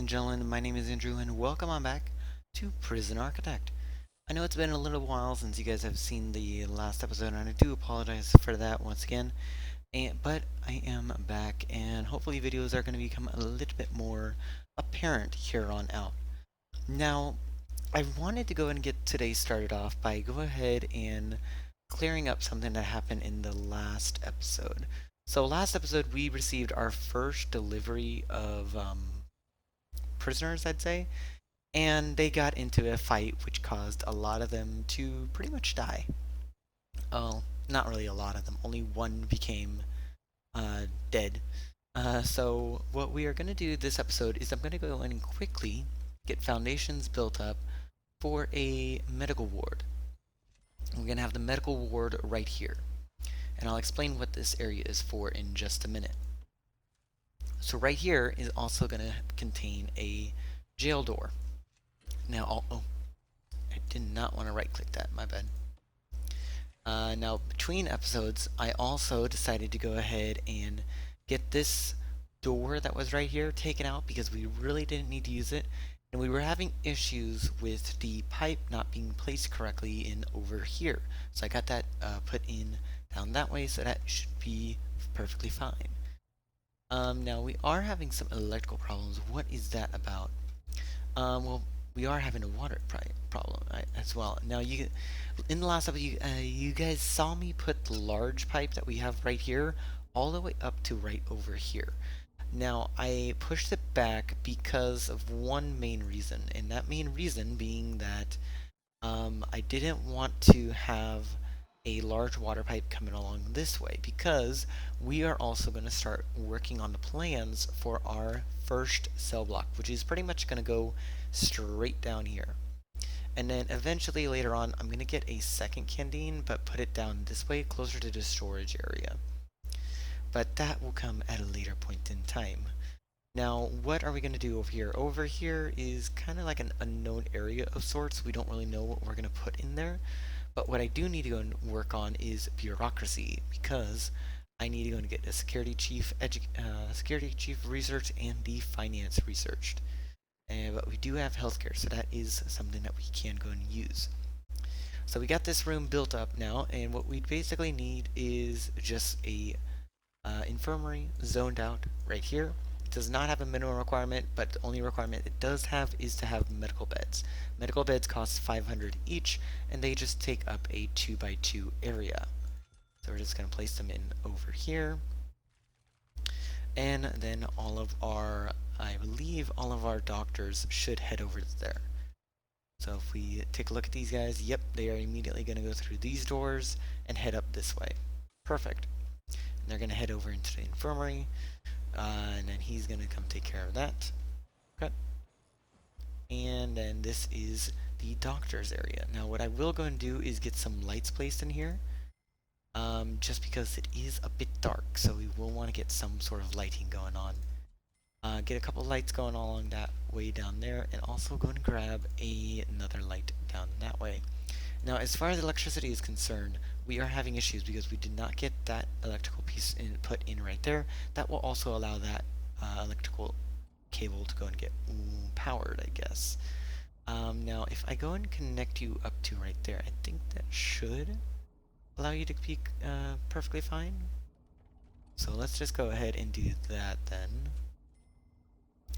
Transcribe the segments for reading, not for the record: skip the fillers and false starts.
and gentlemen, my name is Andrew and welcome on back to Prison Architect. I know it's been a little while since you guys have seen the last episode and I do apologize for that once again. But I am back and hopefully videos are going to become a little bit more apparent here on out. Now, I wanted to go and get today started off by go ahead and clearing up something that happened in the last episode. So last episode we received our first delivery of prisoners, I'd say, and they got into a fight which caused a lot of them to pretty much die. Oh, not really a lot of them. Only one became dead. So what we are going to do this episode is I'm going to go in and quickly get foundations built up for a medical ward. We're going to have the medical ward right here. And I'll explain what this area is for in just a minute. So right here is also going to contain a jail door. Now, I did not want to right click that, my bad. Now, between episodes, I also decided to go ahead and get this door that was right here taken out because we really didn't need to use it. And we were having issues with the pipe not being placed correctly in over here. So I got that put in down that way, so that should be perfectly fine. Now, we are having some electrical problems. What is that about? Well, we are having a water problem as well. Now, in the last episode, you guys saw me put the large pipe that we have right here all the way up to right over here. Now, I pushed it back because of one main reason, and that main reason being that I didn't want to have a large water pipe coming along this way because we are also going to start working on the plans for our first cell block, which is pretty much going to go straight down here. And then eventually later on, I'm going to get a second canteen, but put it down this way, closer to the storage area. But that will come at a later point in time. Now, what are we going to do over here? Over here is kind of like an unknown area of sorts. We don't really know what we're going to put in there. But what I do need to go and work on is bureaucracy, because I need to go and get a security chief research and the finance researched. But we do have healthcare, so that is something that we can go and use. So we got this room built up now, and what we basically need is just a infirmary zoned out right here. It does not have a minimum requirement, but the only requirement it does have is to have medical beds. Medical beds cost 500 each, and they just take up a 2x2 area. So we're just going to place them in over here. And then I believe all of our doctors should head over there. So if we take a look at these guys, yep, they are immediately going to go through these doors and head up this way. Perfect. And they're going to head over into the infirmary. And then he's going to come take care of that. Okay. And then this is the doctor's area. Now what I will go and do is get some lights placed in here. Just because it is a bit dark, so we will want to get some sort of lighting going on. Get a couple lights going along that way down there, and also go and grab another light down that way. Now, as far as electricity is concerned, we are having issues because we did not get that electrical piece put in right there. That will also allow that electrical cable to go and get powered, I guess. Now, if I go and connect you up to right there, I think that should allow you to be perfectly fine. So let's just go ahead and do that then.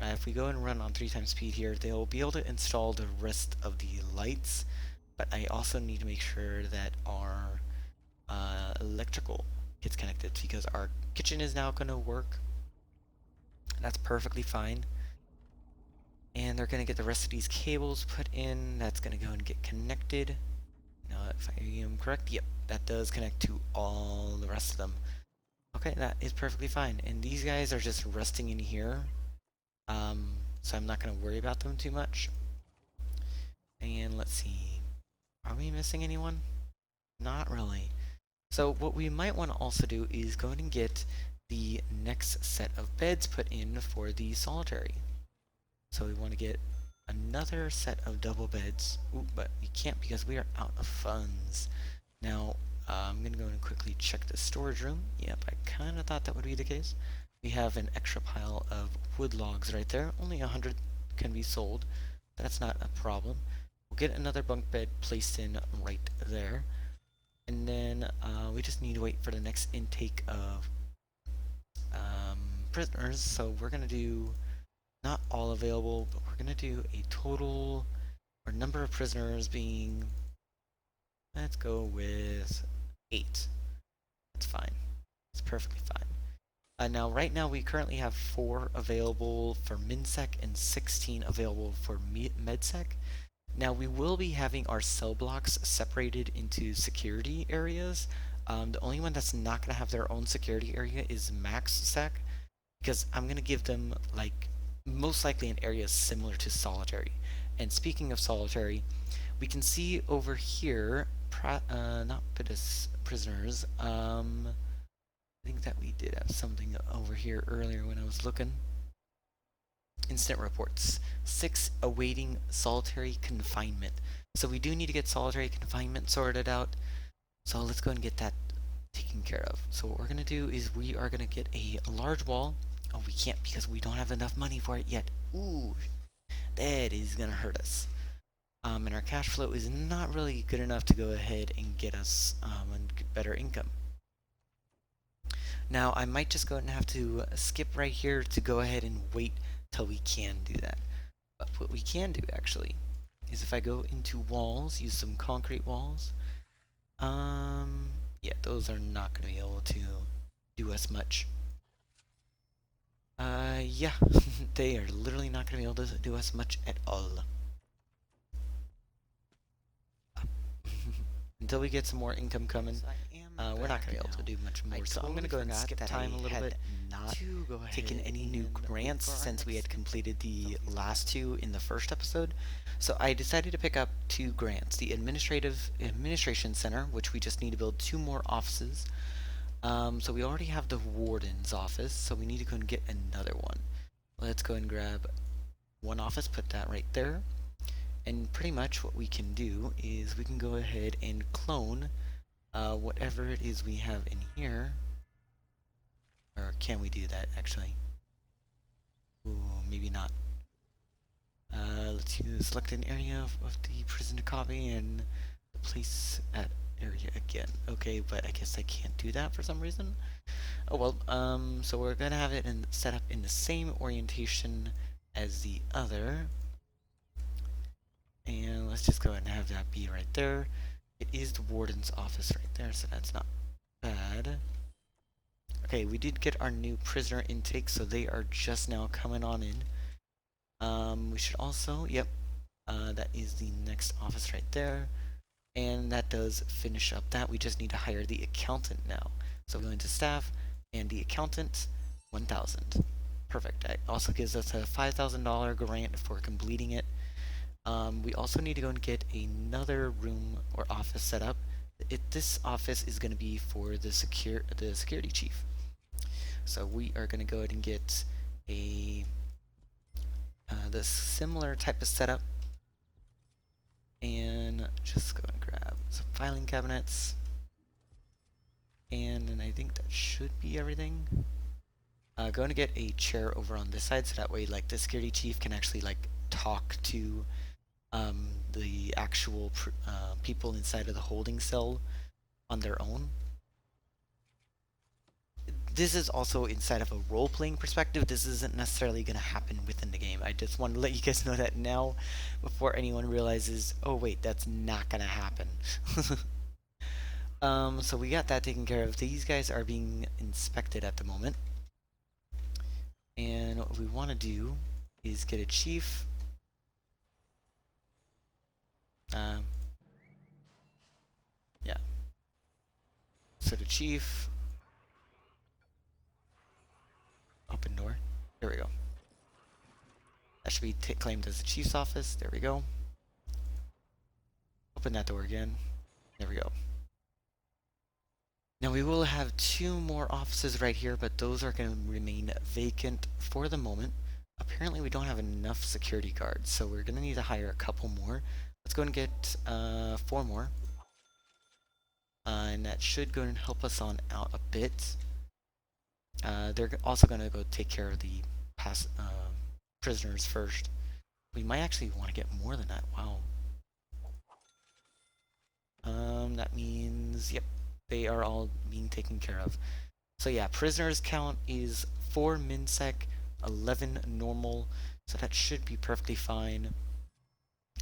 If we go and run on 3 times speed here, they'll be able to install the rest of the lights, but I also need to make sure that our electrical gets connected because our kitchen is now going to work. That's perfectly fine. And they're going to get the rest of these cables put in. That's going to go and get connected. Now, if I am correct, yep, that does connect to all the rest of them. Okay, that is perfectly fine. And these guys are just resting in here. So I'm not going to worry about them too much. And let's see. Are we missing anyone? Not really. So what we might want to also do is go ahead and get the next set of beds put in for the solitary. So we want to get another set of double beds. Ooh, but we can't because we are out of funds. Now, I'm going to go and quickly check the storage room. Yep, I kind of thought that would be the case. We have an extra pile of wood logs right there, only 100. can be sold. That's not a problem. We'll get another bunk bed placed in right there. And then we just need to wait for the next intake of prisoners. So we're going to do not all available, but we're going to do a total or number of prisoners being, let's go with 8. That's fine. It's perfectly fine. Now, right now, we currently have 4 available for MinSec and 16 available for MedSec. Now, we will be having our cell blocks separated into security areas. The only one that's not going to have their own security area is MaxSec, because I'm going to give them, like, most likely an area similar to Solitary. And speaking of Solitary, we can see over here, not prisoners, I think that we did have something over here earlier when I was looking. Incident reports. 6 awaiting solitary confinement. So we do need to get solitary confinement sorted out. So let's go and get that taken care of. So what we're going to do is we are going to get a large wall. Oh, we can't because we don't have enough money for it yet. Ooh, that is going to hurt us. And our cash flow is not really good enough to go ahead and get us better income. Now, I might just go ahead and have to skip right here to go ahead and wait till we can do that. But what we can do, actually, is if I go into walls, use some concrete walls, yeah, those are not going to be able to do us much. Yeah, they are literally not going to be able to do us much at all. Until we get some more income coming, we're not going to be able to do much more. So I'm going to go ahead and skip time a little bit. Not taken any new grants since we had completed the last 2 in the first episode. So I decided to pick up 2 grants. The Administration Center, which we just need to build 2 more offices. So we already have the Warden's office, so we need to go and get another one. Let's go and grab 1 office, put that right there. And pretty much what we can do is we can go ahead and clone whatever it is we have in here. Or can we do that, actually? Ooh, maybe not. Let's select an area of the prison to copy and place at area again. Okay, but I guess I can't do that for some reason. Oh well, so we're gonna have it set up in the same orientation as the other. And let's just go ahead and have that be right there. It is the warden's office right there, so that's not bad. Okay, we did get our new prisoner intake, so they are just now coming on in. We should also, yep, that is the next office right there. And that does finish up that. We just need to hire the accountant now. So we go into staff, and the accountant, 1,000. Perfect. That also gives us a $5,000 grant for completing it. We also need to go and get another room or office set up. This office is going to be for the security chief. So we are going to go ahead and get a the similar type of setup, and just go and grab some filing cabinets, and then I think that should be everything. Going to get a chair over on this side, so that way, like, the security chief can actually like talk to the actual people inside of the holding cell on their own. This is also inside of a role-playing perspective. This isn't necessarily going to happen within the game. I just want to let you guys know that now before anyone realizes, oh wait, that's not going to happen. So we got that taken care of. These guys are being inspected at the moment. And what we want to do is get a chief. Yeah. So the chief. Open door. There we go. That should be claimed as the chief's office. There we go. Open that door again. There we go. Now we will have 2 more offices right here, but those are going to remain vacant for the moment. Apparently we don't have enough security guards, so we're going to need to hire a couple more. Let's go and get 4 more. And that should go and help us on out a bit. They're also going to go take care of the prisoners first. We might actually want to get more than that. Wow. That means, yep, they are all being taken care of. So yeah, prisoners count is 4 minsec, 11 normal, so that should be perfectly fine.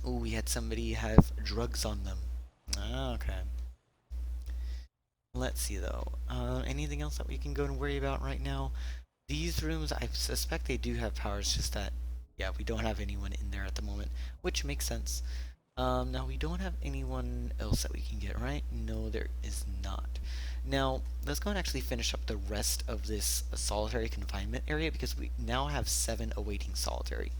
Oh, we had somebody have drugs on them. Ah, okay. Let's see though. Anything else that we can go and worry about right now? These rooms, I suspect they do have powers, just that, yeah, we don't have anyone in there at the moment, which makes sense. Now we don't have anyone else that we can get, right? No, there is not. Now, let's go and actually finish up the rest of this solitary confinement area because we now have 7 awaiting solitary.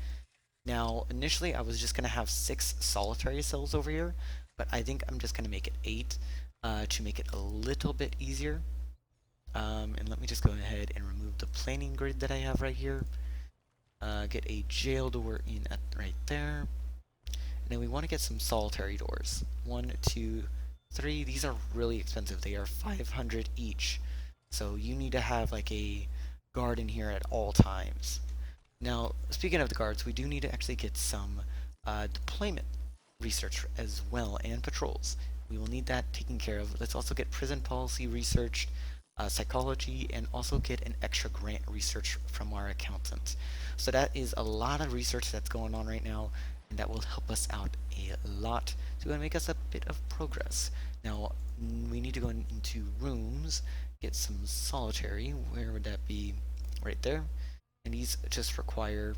Now, initially I was just going to have 6 solitary cells over here, but I think I'm just going to make it 8 to make it a little bit easier. And let me just go ahead and remove the planning grid that I have right here. Get a jail door in at right there. And then we want to get some solitary doors. 1, 2, 3. These are really expensive. They are 500 each. So you need to have like a guard in here at all times. Now, speaking of the guards, we do need to actually get some deployment research as well and patrols. We will need that taken care of. Let's also get prison policy researched, psychology, and also get an extra grant research from our accountant. So that is a lot of research that's going on right now, and that will help us out a lot to make us a bit of progress. Now, we need to go into rooms, get some solitary. Where would that be? Right there. And these just require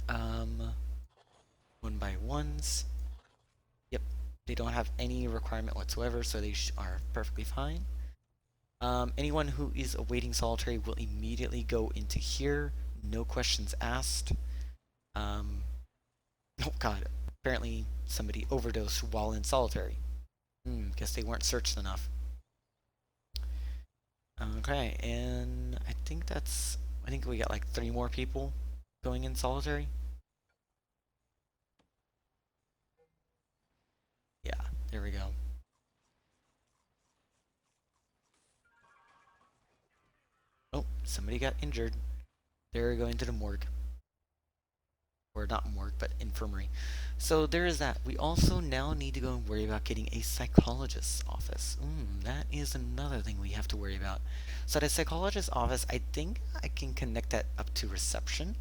1x1s. Yep, they don't have any requirement whatsoever, so they are perfectly fine. Anyone who is awaiting solitary will immediately go into here, no questions asked. Oh god, apparently somebody overdosed while in solitary. Guess they weren't searched enough. Okay, and I think we got like 3 more people going in solitary. Yeah, there we go. Oh, somebody got injured. They're going to the morgue. Or not morgue, but infirmary. So there is that. We also now need to go and worry about getting a psychologist's office. That is another thing we have to worry about. So the psychologist's office, I think I can connect that up to reception.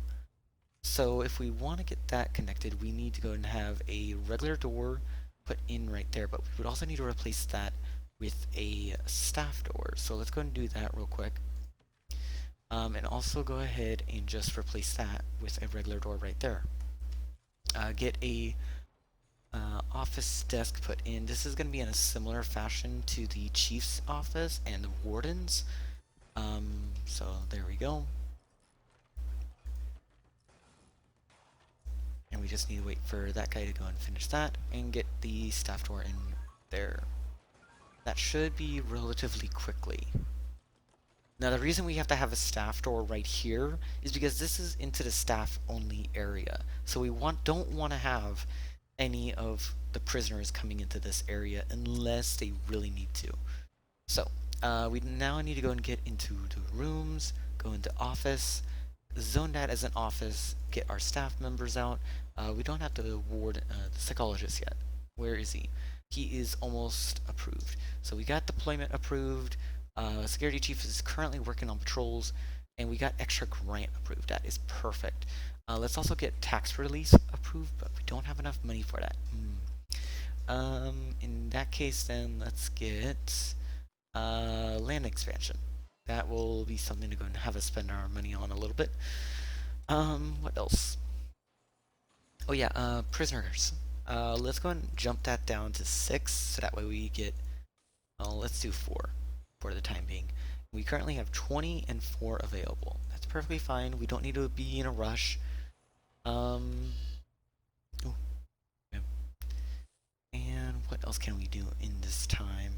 So if we want to get that connected, we need to go and have a regular door put in right there, but we would also need to replace that with a staff door. So let's go and do that real quick. And also go ahead and just replace that with a regular door right there. Get a office desk put in. This is going to be in a similar fashion to the chief's office and the warden's. So there we go. And we just need to wait for that guy to go and finish that and get the staff door in there. That should be relatively quickly. Now the reason we have to have a staff door right here is because this is into the staff only area. So we don't want to have any of the prisoners coming into this area unless they really need to. So we now need to go and get into the rooms, go into office, zone that as an office, get our staff members out. We don't have the psychologist yet. Where is he? He is almost approved. So we got deployment approved. Security chief is currently working on patrols, and we got extra grant approved. That is perfect. Let's also get tax release approved, but we don't have enough money for that. In that case, then let's get land expansion. That will be something to go and have us spend our money on a little bit. What else? Oh yeah, prisoners. Let's go and jump that down to 6, so that way we get, let's do 4 for the time being. We currently have 20 and 4 available. That's perfectly fine. We don't need to be in a rush. Oh, yeah. And what else can we do in this time?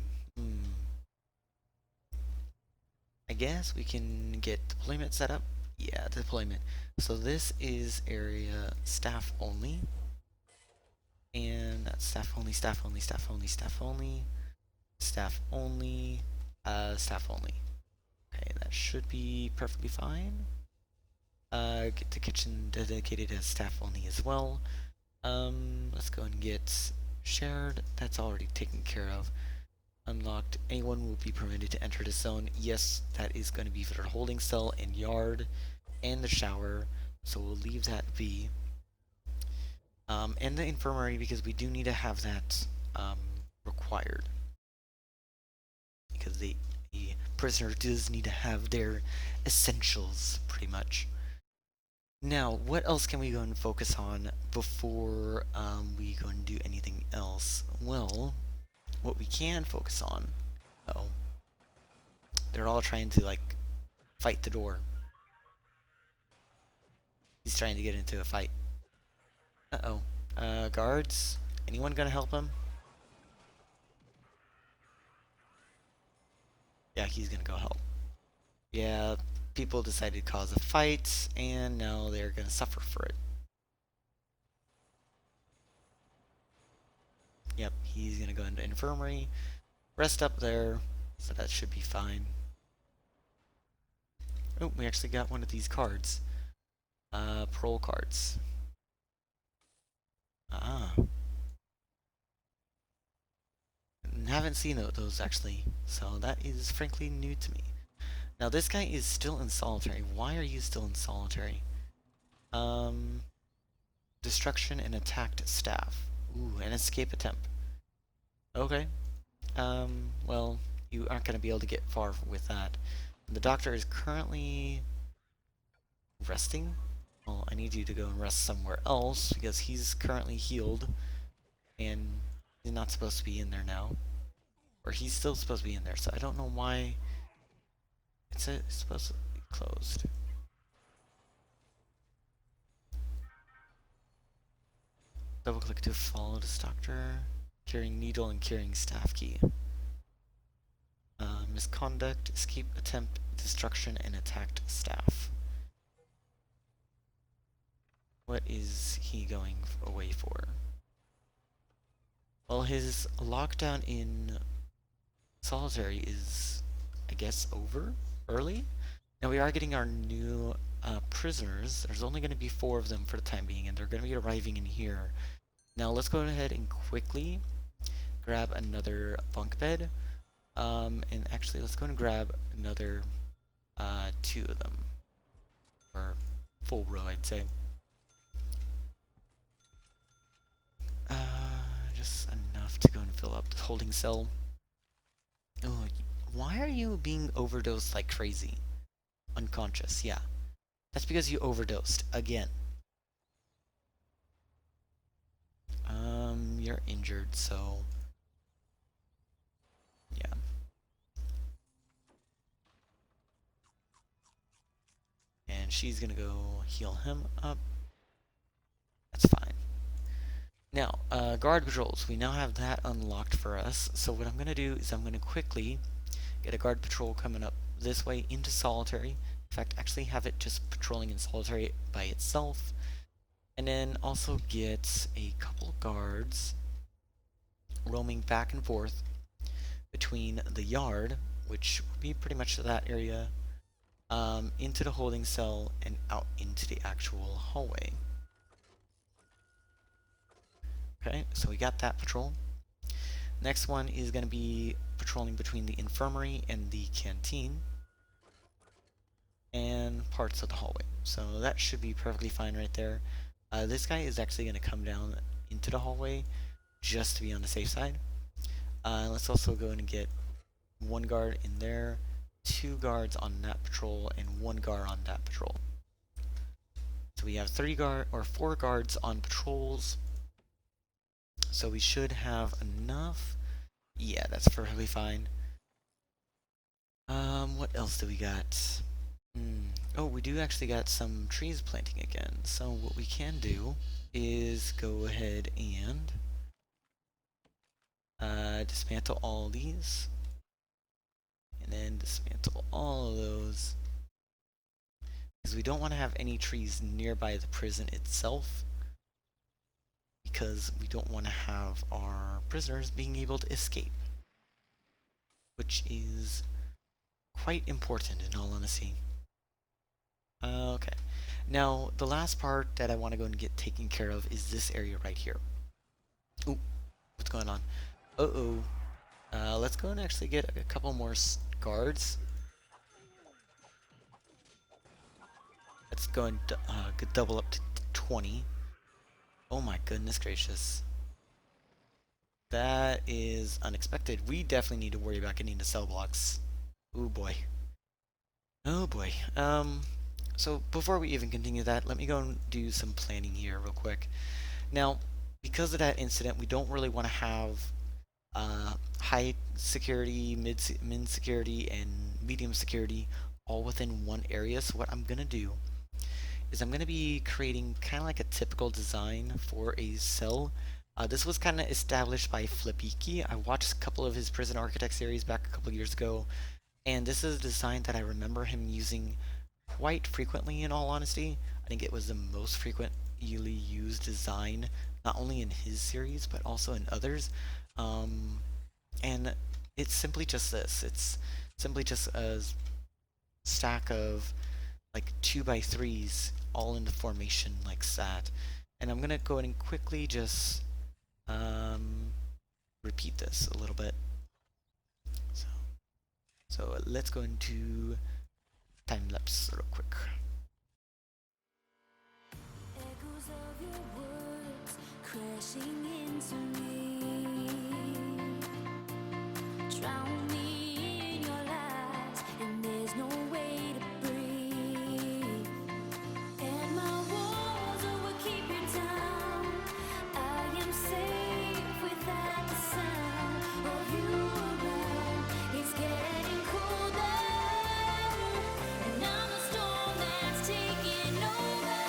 I guess we can get deployment set up. Yeah, deployment. So this is area staff only. And that's staff only, staff only, staff only, staff only, staff only, staff only. Okay, that should be perfectly fine. Get the kitchen dedicated as staff only as well. Let's go and get shared. That's already taken care of. Unlocked. Anyone will be permitted to enter the zone. Yes, that is going to be for the holding cell and yard and the shower. So we'll leave that be. And the infirmary, because we do need to have that required. Because the prisoner does need to have their essentials, pretty much. Now, what else can we go and focus on before we go and do anything else? Well, what we can focus on... Uh-oh. They're all trying to, like, fight the door. He's trying to get into a fight. Uh-oh. Guards? Anyone gonna help him? Yeah, he's gonna go help. Yeah, people decided to cause a fight, and now they're gonna suffer for it. Yep, he's gonna go into infirmary, rest up there, so that should be fine. Oh, we actually got one of these cards. Parole cards. Ah. Haven't seen those actually, so that is frankly new to me. Now this guy is still in solitary. Why are you still in solitary? Destruction and attacked staff. Ooh, an escape attempt. Okay. Well, you aren't going to be able to get far with that. The doctor is currently resting. Well, I need you to go and rest somewhere else because he's currently healed and he's not supposed to be in there now. Or he's still supposed to be in there, so I don't know why it's supposed to be closed. Double click to follow this doctor. Carrying needle and carrying staff key. Misconduct, escape attempt, destruction, and attacked staff. What is he going away for? Well, his lockdown in solitary is, I guess, over early. Now we are getting our new prisoners. There's only going to be 4 of them for the time being, and they're going to be arriving in here. Now let's go ahead and quickly grab another bunk bed. And actually, let's go and grab another 2 of them. Or full row, I'd say. Just enough to go and fill up the holding cell. Oh, why are you being overdosed like crazy? Unconscious, yeah. That's because you overdosed, again. You're injured, so... yeah. And she's gonna go heal him up. That's fine. Now, guard patrols. We now have that unlocked for us. So what I'm gonna do is I'm gonna quickly get a guard patrol coming up this way into solitary. In fact, actually have it just patrolling in solitary by itself. And then also get a couple guards roaming back and forth between the yard, which would be pretty much that area, into the holding cell and out into the actual hallway. Okay, so we got that patrol. Next one is going to be patrolling between the infirmary and the canteen and parts of the hallway. So that should be perfectly fine right there. This guy is actually going to come down into the hallway just to be on the safe side. Let's also go in and get 1 guard in there, 2 guards on that patrol, and 1 guard on that patrol. So we have 4 guards on patrols. So we should have enough. Yeah, that's perfectly fine. What else do we got? Oh, we do actually got some trees planting again. So what we can do is go ahead and dismantle all these. And then dismantle all of those. Because we don't want to have any trees nearby the prison itself. Because we don't want to have our prisoners being able to escape. Which is quite important in all honesty. Okay. Now, the last part that I want to go and get taken care of is this area right here. Ooh, what's going on? Uh-oh. Let's go and actually get a couple more guards. Let's go and double up to 20. Oh my goodness gracious. That is unexpected. We definitely need to worry about getting to cell blocks. Oh boy. Oh boy. So before we even continue that, let me go and do some planning here real quick. Now, because of that incident, we don't really want to have high security, mid security, and medium security all within one area. So what I'm gonna do is I'm gonna be creating kind of like a typical design for a cell. This was kind of established by Flipiki. I watched a couple of his Prison Architect series back a couple of years ago, and this is a design that I remember him using quite frequently, in all honesty. I think it was the most frequently used design, not only in his series, but also in others. Um, and it's simply just this. It's simply just a stack of like 2x3s all into formation like that. And I'm gonna go ahead and quickly just repeat this a little bit. So, so let's go into time lapse real quick. Echoes of your words crashing into me. Drown me in your lies, and there's no way to breathe. And my walls will keep you down. I am safe without the sound of you around. It's getting colder, and I'm the storm that's taking over.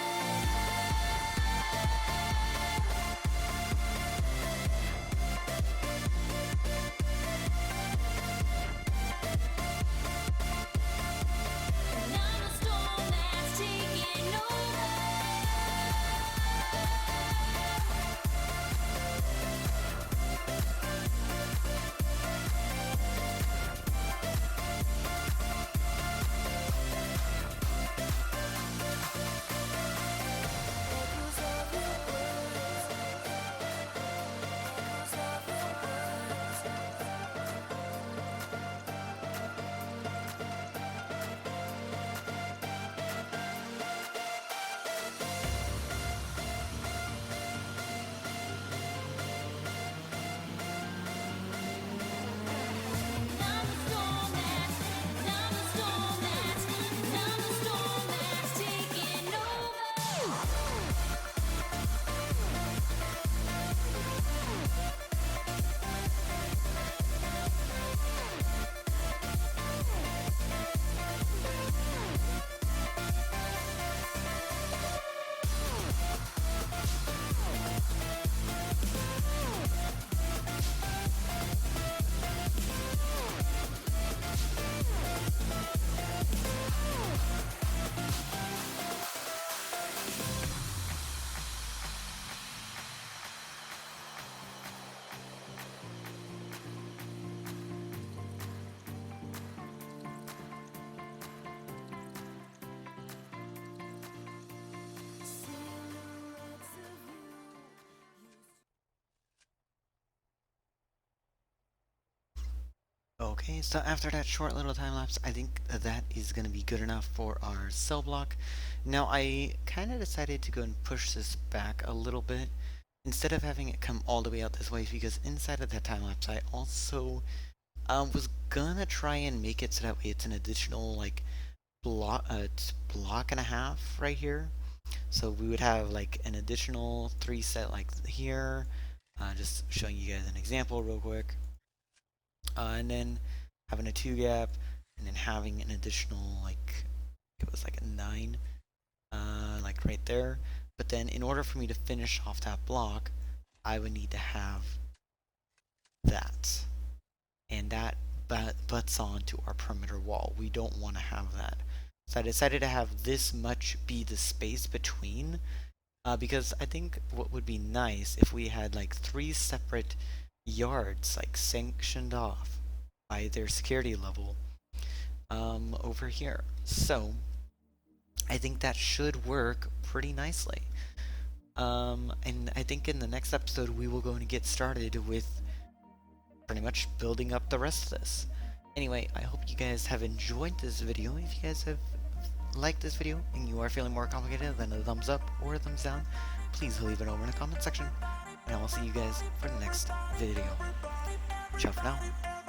And I'm the storm that's taking over. Echoes of your words, echoes of your words. I'm the storm that's taking over. Silhouettes of you. Okay, so after that short little time lapse, I think that is going to be good enough for our cell block. Now, I kind of decided to go and push this back a little bit instead of having it come all the way out this way, because inside of that time lapse, I also was gonna try and make it so that way it's an additional like block and a half right here. So we would have like an additional 3 set like here. Just showing you guys an example real quick. And then having a 2 gap, and then having an additional like it was like a 9, like right there. But then in order for me to finish off that block, I would need to have that, and that butts onto our perimeter wall. We don't want to have that. So I decided to have this much be the space between, because I think what would be nice if we had like 3 separate yards like sanctioned off by their security level over here. So I think that should work pretty nicely. And I think in the next episode we will go and get started with pretty much building up the rest of this. Anyway, I hope you guys have enjoyed this video. If you guys have liked this video and you are feeling more complicated than a thumbs up or a thumbs down, please leave it over in the comment section. And I will see you guys for the next video. Ciao for now.